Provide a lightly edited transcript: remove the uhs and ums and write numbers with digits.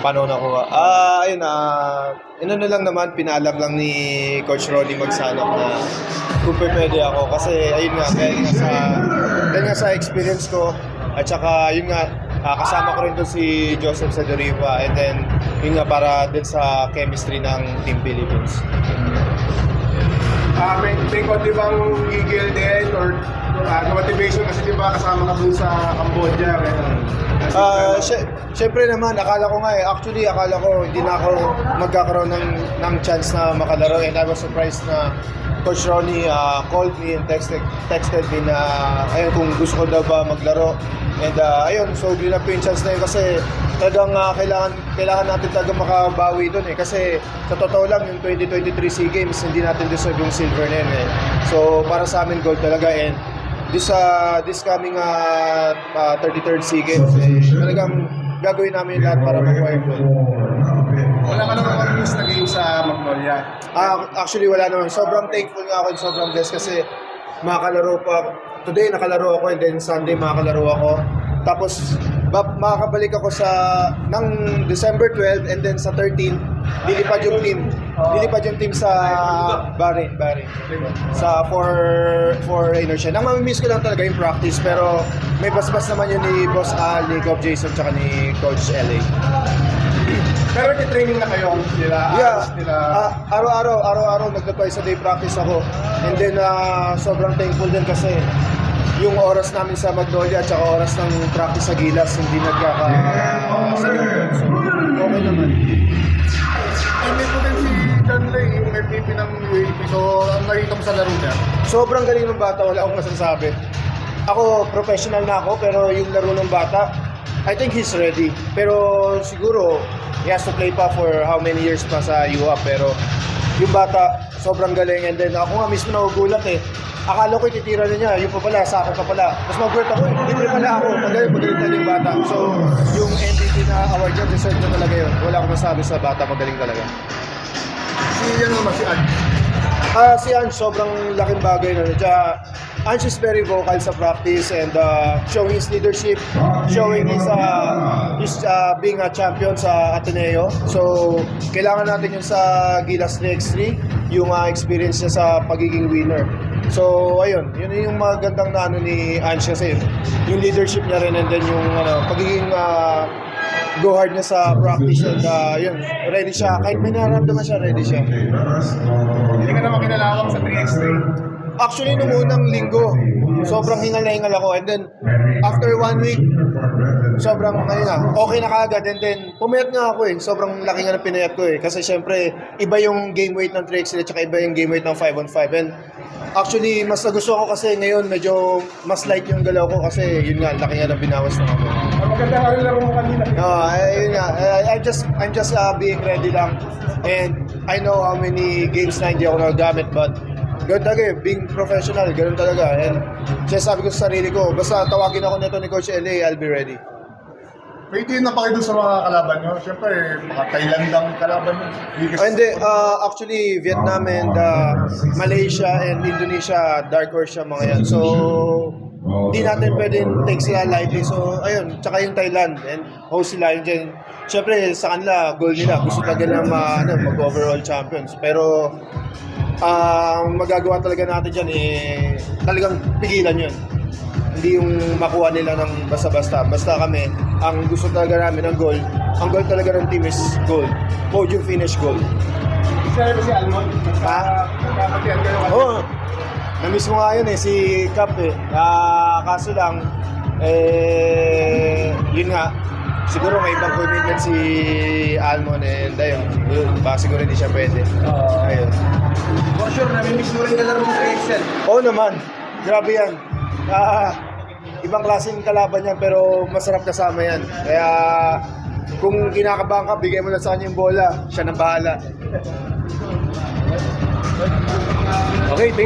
Paano nakuha? Ayun, inano lang naman, pinaalam lang ni Coach Ronnie Magsanok na kung pwede ako. Kasi ayun nga, dahil nga sa experience ko, at saka yun nga, kasama ko rin doon si Joseph Sadoriva. And then, yun nga, para din sa chemistry ng Team Philippines. May konti bang gigil din or motivation kasi di ba kasama ka dun sa Cambodia? Siyempre naman, akala ko nga actually akala ko hindi na ako magkakaroon ng chance na makalaro, and I was surprised na Coach Ronnie called me and texted me na ayun kung gusto ko daw ba maglaro. And ayun, so ginap ko yung chance na yun kasi talagang kailangan natin talaga makabawi doon kasi sa totoo lang yung 2023 SEA Games hindi natin deserve yung silver na yun So para sa amin gold talaga, and this coming 33rd SEA Games talagang gagawin namin lahat para makuha yung gold. Wala ka naman miss na game sa Magnolia? Actually wala naman. Sobrang thankful nga ako and sobrang blessed kasi makakalaro pa. Today nakalaro ako and then Sunday makakalaro ako. Tapos makakabalik ako ng December 12 and then sa 13 lilipad yung team sa Bahrain sa for inertia. Nang mamimiss ko lang talaga yung practice, pero may basbas naman yun ni Boss Al, ni Coach Jason tsaka ni Coach LA. Pero training na kayo nila? Araw-araw nagda-twice a day practice ako. And then sobrang thankful din kasi yung oras namin sa Magnolia at saka oras ng practice sa Gilas hindi nagkakasalit. So, okay naman. May po din si John Lay, yung MVP ng UAP. So, ang nakita mo sa laro niya? Sobrang galing ng bata, wala akong masasabi. Ako, professional na ako, pero yung laro ng bata, I think he's ready. Pero siguro, he has to play pa for how many years pa sa UAP. Pero yung bata, sobrang galing. And then ako nga mismo nagugulat Akala ko ititira na niya, yung pa pala, sa akin pa pala. Mas mag-gulat ako, libre pala ako. Magaling talaga yung bata. So, yung MVP na award niya, deserve na talaga yun. Wala akong masabi sa bata, magaling talaga. Si Ange? Si Ange, sobrang laking bagay na. Ange is very vocal sa practice and showing his leadership, showing his being a champion sa Ateneo. So, kailangan natin yun sa Gilas 3x3, yung experience niya sa pagiging winner. So, ayun, yun yung magandang na ni Ange kasi yung leadership niya rin and then yung pagiging go hard niya sa practice and yun, ready siya. Kahit may nararamdaman siya, ready siya. Hindi ka naman kinalawang sa 3x3? Actually, nung unang linggo, sobrang hingal na hingal ako. And then, after 1 week, sobrang, okay na kaagad. And then, pumayat nga ako Sobrang laki nga ng pinayat ko Kasi syempre, iba yung game weight ng 3x3 at saka iba yung game weight ng 5-on-5. And actually, mas nagusto ko kasi ngayon, medyo mas light yung galaw ko kasi yun nga, laki nga ng binawas ng ako. Maganda nga rin laro mo kanina. Yun nga, I'm just being ready lang. And I know how many games na hindi ako nagagamit, but ganun talaga being professional, ganun talaga. And sabi ko sa sarili ko, basta tawagin ako nito ni Coach LA, I'll be ready. May din na pa kayo sa mga kalaban nyo? Siyempre, mga Thailand ang kalaban nyo. Hindi, actually, Vietnam and Malaysia and Indonesia, dark horse siya mga yan. So, hindi natin pwedeng take sila lightly. So, ayun, tsaka yung Thailand and host sila yun dyan. Siyempre, sa kanila, goal nila. Gusto talaga na mag-overall champions. Pero, ang magagawa talaga natin dyan talagang pigilan yun. Hindi yung makuha nila ng basta-basta. Basta kami, ang gusto talaga namin ng goal. Ang goal talaga ng team is goal. Podium finish goal. Isa ba si Almon? Kapatihan kayo. Oo. Na-miss mo nga yun si Cap kaso lang, yun nga. Siguro may ibang commitment si Almon and ayun, baka siguro hindi siya pwede. Ayun. For sure, nami-miss mo rin kalaro sa Excel. Oo naman. Grabe yan. Ibang klaseng kalaban yan pero masarap kasama yan. Kaya kung kinakabahan ka, bigay mo na sa kanya yung bola. Siya nang bahala. Okay, thank you.